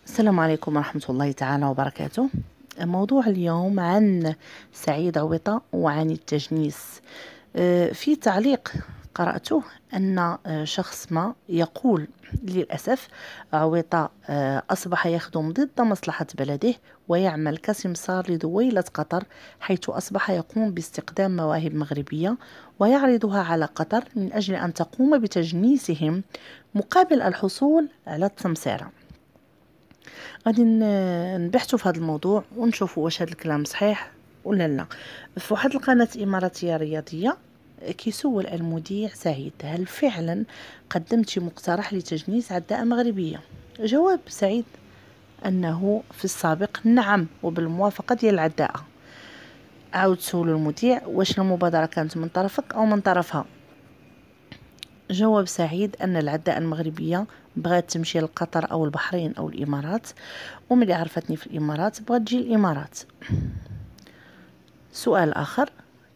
السلام عليكم ورحمة الله تعالى وبركاته. موضوع اليوم عن سعيد عويطة وعن التجنيس. في تعليق قرأته أن شخص ما يقول: للأسف عويطة أصبح يخدم ضد مصلحة بلده ويعمل كسمسار لدويلة قطر، حيث أصبح يقوم باستقدام مواهب مغربية ويعرضها على قطر من أجل أن تقوم بتجنيسهم مقابل الحصول على التمصيرة. غادي نبحثوا في هذا الموضوع ونشوفوا واش هذا الكلام صحيح ولا لا. في واحد القناة إماراتية رياضية كيسول المذيع سعيد: هل فعلا قدمت مقترح لتجنيس عداء مغربية؟ جواب سعيد أنه في السابق نعم وبالموافقة ديال العداءة. عاود سول المذيع: واش المبادرة كانت من طرفك أو من طرفها؟ جواب سعيد أن العداء المغربية بغات تمشي لقطر أو البحرين أو الإمارات، وملي عرفتني في الإمارات بغات تجي الإمارات. سؤال آخر: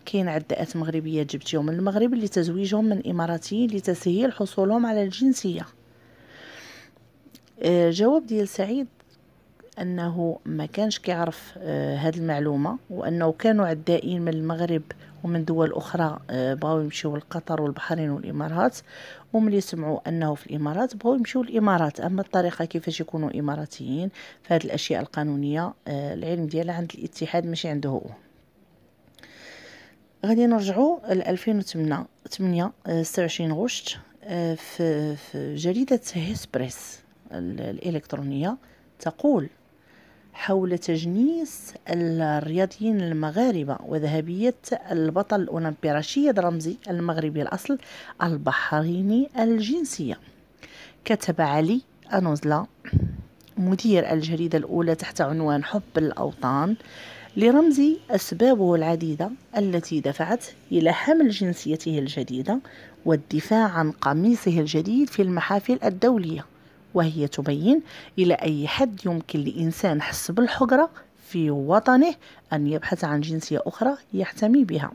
كاين عداءات مغربية جبتيهم من المغرب لتزويجهم من إماراتيين لتسهيل حصولهم على الجنسية. جواب ديال سعيد أنه ما كانش كيعرف هذه المعلومة، وأنه كانوا عدائين من المغرب ومن دول أخرى بغاو يمشيو لقطر والبحرين والإمارات، وملي سمعوا أنه في الإمارات بغاو يمشيو الإمارات. أما الطريقة كيفاش يكونوا إماراتيين فهذه الأشياء القانونية العلم ديالها عند الاتحاد ماشي عنده هو. غادي نرجعوا ل 2008 26 غشت، في جريدة هيسبريس الإلكترونية تقول حول تجنيس الرياضيين المغاربة وذهبية البطل الأولمبي رشيد رمزي المغربي الأصل البحريني الجنسية. كتب علي أنوزلا مدير الجريدة الأولى تحت عنوان حب الأوطان لرمزي أسبابه العديدة التي دفعت إلى حمل جنسيته الجديدة والدفاع عن قميصه الجديد في المحافل الدولية، وهي تبين إلى أي حد يمكن لإنسان حس بالحقرة في وطنه أن يبحث عن جنسية أخرى يحتمي بها.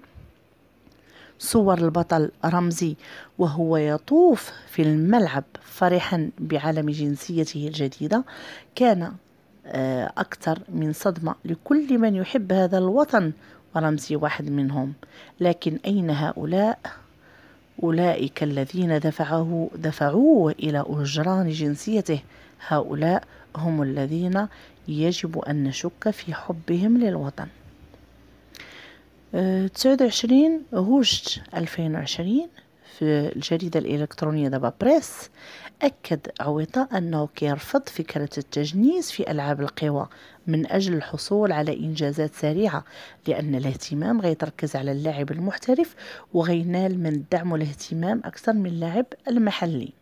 صور البطل رمزي وهو يطوف في الملعب فرحا بعلم جنسيته الجديدة كان أكثر من صدمة لكل من يحب هذا الوطن، ورمزي واحد منهم. لكن أين هؤلاء؟ أولئك الذين دفعوه إلى أجران جنسيته. هؤلاء هم الذين يجب أن نشك في حبهم للوطن. 29 غشت 2020 في الجريدة الإلكترونية دابا بريس أكد عويطة أنه كيرفض فكرة التجنيس في ألعاب القوى من أجل الحصول على إنجازات سريعة، لأن الاهتمام غيتركز على اللاعب المحترف وغينال من الدعم والاهتمام أكثر من اللاعب المحلي.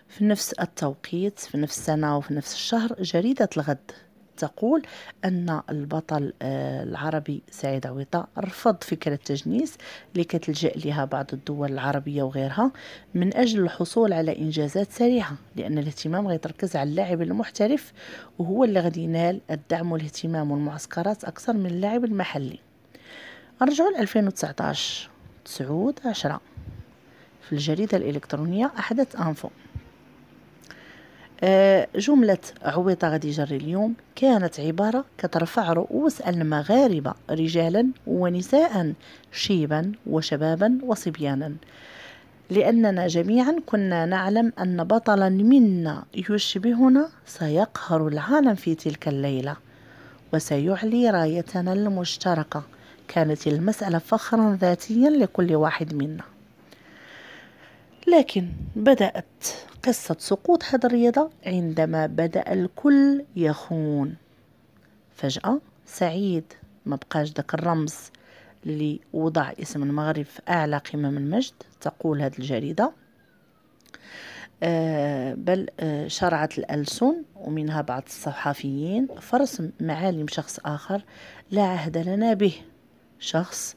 في نفس التوقيت في نفس السنة وفي نفس الشهر جريدة الغد تقول أن البطل العربي سعيد عويطة رفض فكرة التجنيس اللي كتلجأ لها بعض الدول العربية وغيرها من أجل الحصول على إنجازات سريعة، لأن الاهتمام غيتركز على اللاعب المحترف وهو اللي غادي ينال الدعم والاهتمام والمعسكرات أكثر من اللاعب المحلي. نرجعوا ل 2019 9/10 في الجريدة الإلكترونية أحدث أنفو. جملة عويطة غادي يجري اليوم كانت عبارة كترفع رؤوس المغاربة رجالا ونساء، شيبا وشبابا وصبيانا، لأننا جميعا كنا نعلم أن بطلا منا يشبهنا سيقهر العالم في تلك الليلة وسيعلي رايتنا المشتركة. كانت المسألة فخرا ذاتيا لكل واحد منا. لكن بدأت قصة سقوط هذه الرياضة عندما بدأ الكل يخون. فجأة سعيد ما بقاش داك الرمز اللي وضع اسم المغرب في أعلى قمم المجد، تقول هذه الجريدة، بل شرعت الألسن ومنها بعض الصحفيين فرسم معالم شخص آخر لا عهد لنا به، شخص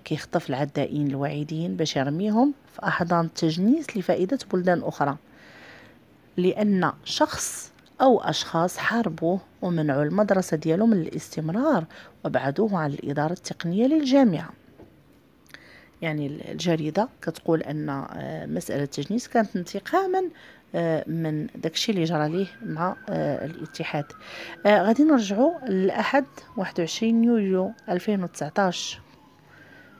كيخطف العدائين الواعدين باش يرميهم في أحضان التجنيس لفائدة بلدان أخرى، لأن شخص أو أشخاص حاربوه ومنعوا المدرسة ديالو من الاستمرار وابعدوه عن الإدارة التقنية للجامعة. يعني الجريدة كتقول أن مسألة التجنيس كانت انتقاما من داكشي اللي جرى ليه مع الاتحاد. غادي نرجعوا لأحد 21 يوليو 2019.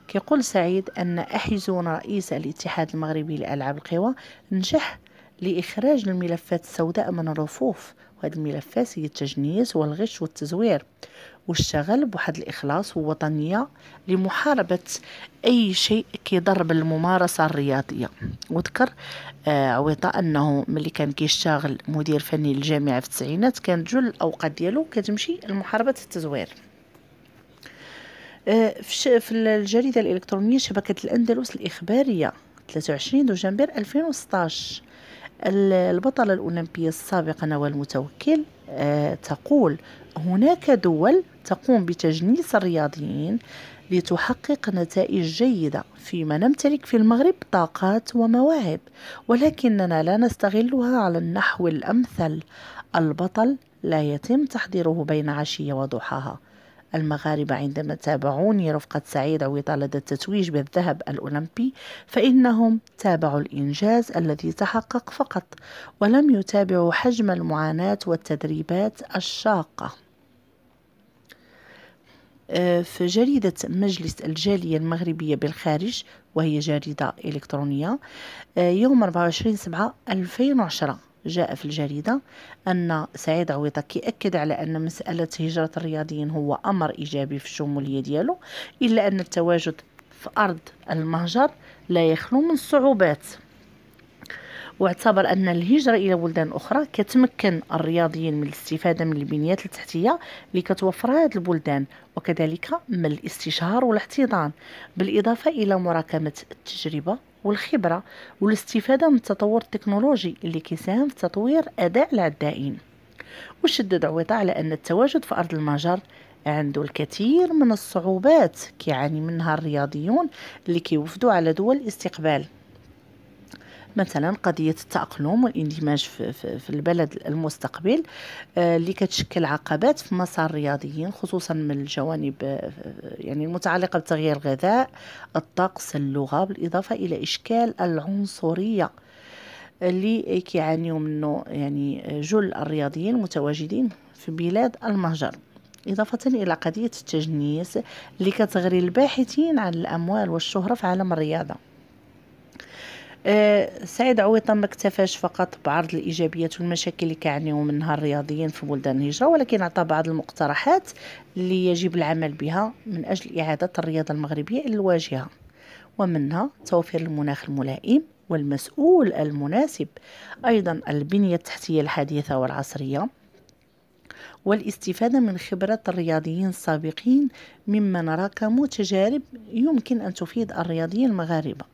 كيقول سعيد أن أحيزون رئيس الاتحاد المغربي لألعاب القوى نجح لإخراج الملفات السوداء من الرفوف، وهذه الملفات هي التجنيس والغش والتزوير، واشتغل بواحد الإخلاص ووطنية لمحاربة أي شيء كيضر بالممارسة الرياضية. وذكر عويطة أنه ملي كان كيشتغل مدير فني للجامعة في التسعينات كانت جل الأوقات ديالو كتمشي لمحاربة التزوير. في الجريدة الإلكترونية شبكة الأندلس الإخبارية 23 دجنبر 2016 البطلة الأولمبية السابقة نوال متوكل تقول: هناك دول تقوم بتجنيس الرياضيين لتحقق نتائج جيدة، فيما نمتلك في المغرب طاقات ومواهب ولكننا لا نستغلها على النحو الأمثل. البطل لا يتم تحضيره بين عشية وضحاها. المغاربة عندما تابعوني رفقة سعيد عويطة لدى التتويج بالذهب الأولمبي فإنهم تابعوا الإنجاز الذي تحقق فقط، ولم يتابعوا حجم المعاناة والتدريبات الشاقة. في جريدة مجلس الجالية المغربية بالخارج، وهي جريدة إلكترونية، يوم 24/7/2010 جاء في الجريدة أن سعيد عويطة كيأكد على أن مسألة هجرة الرياضيين هو أمر إيجابي في الشمولية ديالو، إلا أن التواجد في أرض المهجر لا يخلو من الصعوبات. واعتبر أن الهجرة إلى بلدان أخرى كتمكن الرياضيين من الاستفادة من البنيات التحتية اللي كتوفرها هذه البلدان، وكذلك من الاستشهار والاحتضان، بالإضافة إلى مراكمة التجربة والخبرة والاستفادة من التطور التكنولوجي اللي كيساهم في تطوير أداء العدائين. وشدد عويطة على أن التواجد في أرض المهجر عنده الكثير من الصعوبات كيعاني منها الرياضيون اللي كيوفدوا على دول الاستقبال، مثلا قضية التأقلم والاندماج في البلد المستقبل اللي كتشكل عقبات في مسار الرياضيين، خصوصا من الجوانب يعني المتعلقة بتغيير الغذاء، الطقس، اللغة، بالإضافة إلى إشكال العنصرية اللي كيعانيوا منه يعني جل الرياضيين المتواجدين في بلاد المهجر، إضافة إلى قضية التجنيس اللي كتغري الباحثين عن الأموال والشهرة في عالم الرياضة. سعيد عويطة ما اكتفاش فقط بعرض الإيجابيات والمشاكل اللي كيعانيوا منها الرياضيين في بلدان الهجرة، ولكن أعطى بعض المقترحات اللي يجب العمل بها من أجل إعادة الرياضة المغربية إلى الواجهة، ومنها توفير المناخ الملائم والمسؤول المناسب، أيضا البنية التحتية الحديثة والعصرية، والاستفادة من خبرة الرياضيين السابقين مما نرى كمتجارب يمكن أن تفيد الرياضيين المغاربة،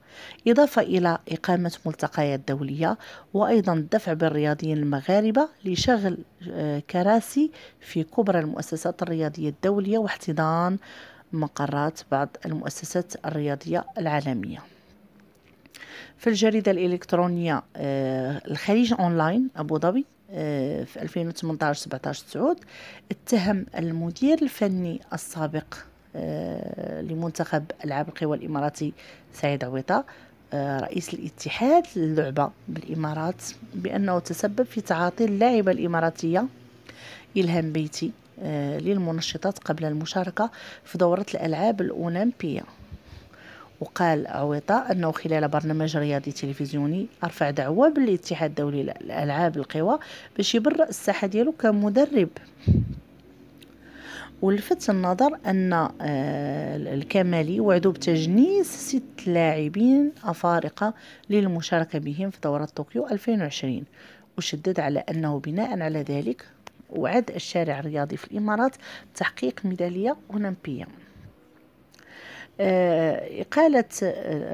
إضافة إلى إقامة ملتقيات دولية، وأيضا الدفع بالرياضيين المغاربة لشغل كراسي في كبرى المؤسسات الرياضية الدولية واحتضان مقرات بعض المؤسسات الرياضية العالمية. في الجريدة الإلكترونية الخليج أونلاين أبو ظبي في 2018-17 اتهم المدير الفني السابق لمنتخب ألعاب القوى الإماراتي سعيد عويطة رئيس الاتحاد للعبة بالإمارات بأنه تسبب في تعاطي اللاعبة الإماراتية إلهام بيتي للمنشطات قبل المشاركة في دورة الألعاب الأولمبية. وقال عويطة أنه خلال برنامج رياضي تلفزيوني أرفع دعوة بالاتحاد الدولي للألعاب القوى باش يبرأ الساحة ديالو كمدرب. ولفت النظر أن الكمالي وعدوا بتجنيس 6 لاعبين أفارقة للمشاركة بهم في دورة طوكيو 2020، وشدد على أنه بناء على ذلك وعد الشارع الرياضي في الإمارات بتحقيق ميدالية أولمبية. إقالة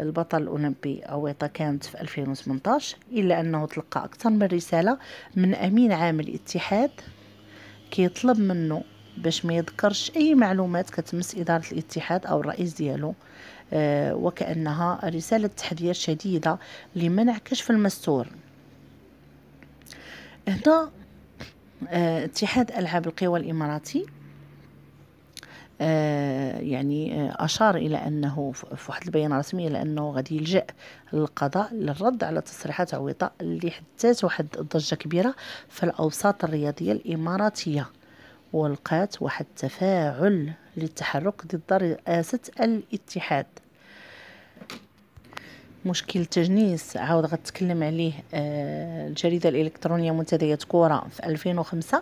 البطل الأولمبي عويطة كانت في 2018، إلا أنه تلقى أكثر من رسالة من أمين عام الاتحاد كيطلب منه باش ما يذكرش أي معلومات كتمس إدارة الاتحاد أو الرئيس ديالو، وكأنها رسالة تحذير شديدة لمنع كشف المستور. هنا اتحاد ألعاب القوى الإماراتي يعني أشار إلى أنه في واحد البيان رسمي إلى أنه غادي يلجأ للقضاء للرد على تصريحات عويطة اللي حدثت واحد ضجة كبيرة في الأوساط الرياضية الإماراتية، ولقات واحد التفاعل للتحرك ضد رئاسة الاتحاد. مشكل التجنيس عاود غتكلم عليه الجريدة الإلكترونية منتديات كورة في 2005،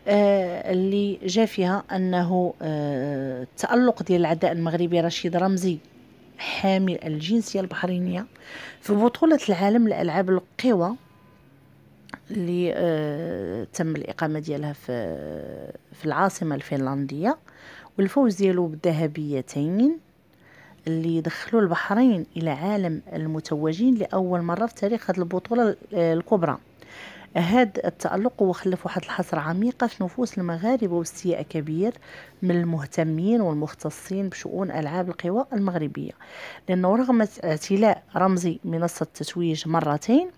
اللي جاء فيها أنه التألق ديال العداء المغربي رشيد رمزي حامل الجنسية البحرينية في بطولة العالم لألعاب القوى اللي تم الإقامة ديالها في العاصمة الفنلندية، والفوز ديالو بالذهبيتين اللي دخلوا البحرين إلى عالم المتوجين لأول مرة في تاريخ هذه البطولة الكبرى. هذا التألق وخلف واحد الحسرة عميقة في نفوس المغاربة واستياء كبير من المهتمين والمختصين بشؤون ألعاب القوى المغربية، لأنه رغم اعتلاء رمزي منصة التتويج مرتين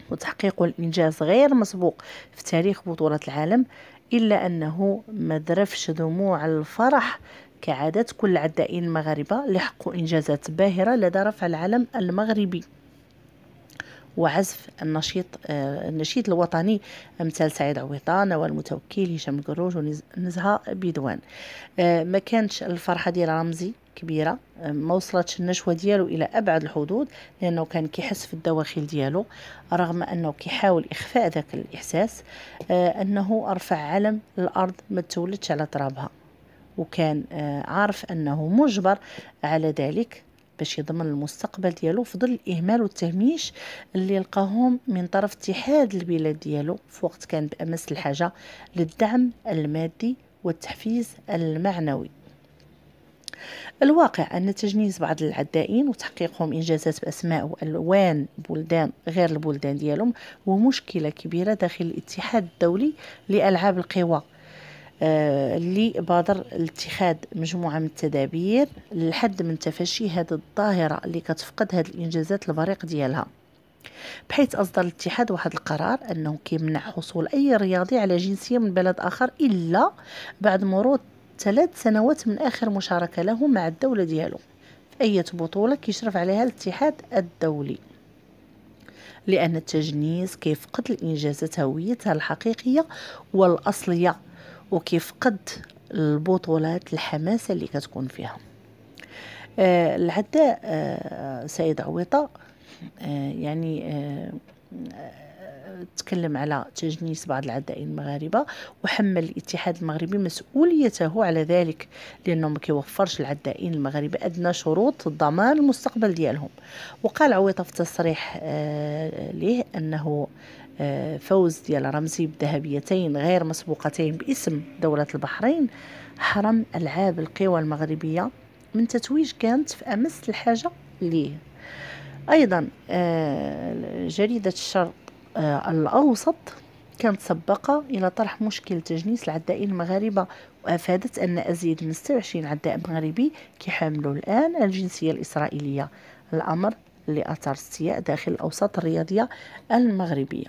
وتحقيق الإنجاز غير مسبوق في تاريخ بطولة العالم، إلا أنه ما ذرفش دموع الفرح كعادة كل العدائين المغاربة اللي حققوا إنجازات باهرة لدى رفع العلم المغربي وعزف النشيد الوطني أمثال سعيد عويطة، نوال متوكل، هشام القروج ونزهة بيدوان. ما كانش الفرحة ديال رمزي كبيرة، ما وصلتش النشوة ديالو إلى أبعد الحدود، لأنه كان كيحس في الدواخل ديالو رغم أنه كيحاول إخفاء ذاك الإحساس أنه رفع علم الأرض ما تولدش على ترابها، وكان عارف أنه مجبر على ذلك باش يضمن المستقبل ديالو في ظل الإهمال والتهميش اللي لقاهم من طرف اتحاد البلاد ديالو في وقت كان بأمس الحاجة للدعم المادي والتحفيز المعنوي. الواقع أن تجنيس بعض العدائين وتحقيقهم إنجازات بأسماء وألوان بلدان غير البلدان ديالهم ومشكلة كبيرة داخل الاتحاد الدولي لألعاب القوى، اللي بادر لاتخاذ مجموعة من التدابير للحد من تفشي هذه الظاهرة اللي كتفقد هذه الإنجازات البريق ديالها، بحيث أصدر الاتحاد واحد القرار أنه كيمنع حصول أي رياضي على جنسية من بلد آخر إلا بعد مرور 3 سنوات من آخر مشاركة له مع الدولة ديالو في أي بطولة كيشرف عليها الاتحاد الدولي، لأن التجنيس كيفقد الإنجازات هويتها الحقيقية والأصلية وكيفقد البطولات الحماسة اللي كتكون فيها. العداء سعيد عويطة يعني تكلم على تجنيس بعض العدائين المغاربة وحمل الاتحاد المغربي مسؤوليته على ذلك، لأنه ما كيوفرش العدائين المغاربة أدنى شروط ضمان المستقبل ديالهم. وقال عويطة في تصريح ليه أنه فوز ديال رمزي بذهبيتين غير مسبوقتين باسم دولة البحرين حرم ألعاب القوى المغربية من تتويج كانت في أمس الحاجة ليه. أيضا جريدة الشرق الأوسط كانت سباقة إلى طرح مشكل تجنيس العدائين المغاربة، وأفادت أن أزيد من 26 عداء مغربي كيحاملوا الآن الجنسية الإسرائيلية، الأمر اللي أثار استياء داخل الأوساط الرياضية المغربية.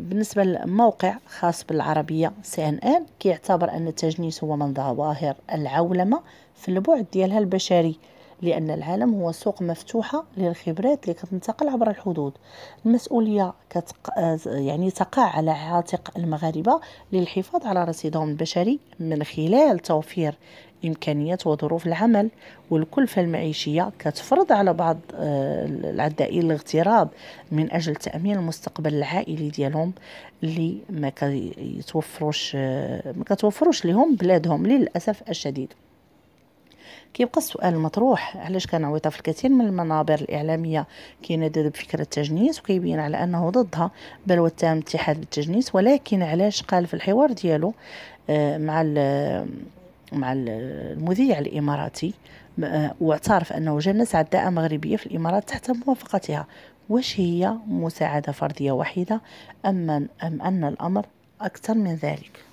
بالنسبة لموقع خاص بالعربية CNN كيعتبر أن التجنيس هو من ظواهر العولمة في البعد ديالها البشري، لأن العالم هو سوق مفتوحة للخبرات اللي كتنتقل عبر الحدود. المسؤولية يعني تقع على عاتق المغاربة للحفاظ على رصيدهم البشري من خلال توفير إمكانيات وظروف العمل، والكلفة المعيشية كتفرض على بعض العدائين الاغتراب من أجل تأمين المستقبل العائلي ديالهم اللي ما كتوفروش لهم بلادهم للأسف الشديد. كيبقى السؤال المطروح، علاش كان عويطة في الكثير من المنابر الإعلامية كينادد بفكرة التجنيس وكيبين على أنه ضدها بل واتهم الاتحاد بالتجنيس، ولكن علاش قال في الحوار ديالو مع المذيع الإماراتي واعترف أنه جنس عداء مغربية في الإمارات تحت موافقتها؟ واش هي مساعدة فردية وحيدة أم أن الأمر أكثر من ذلك؟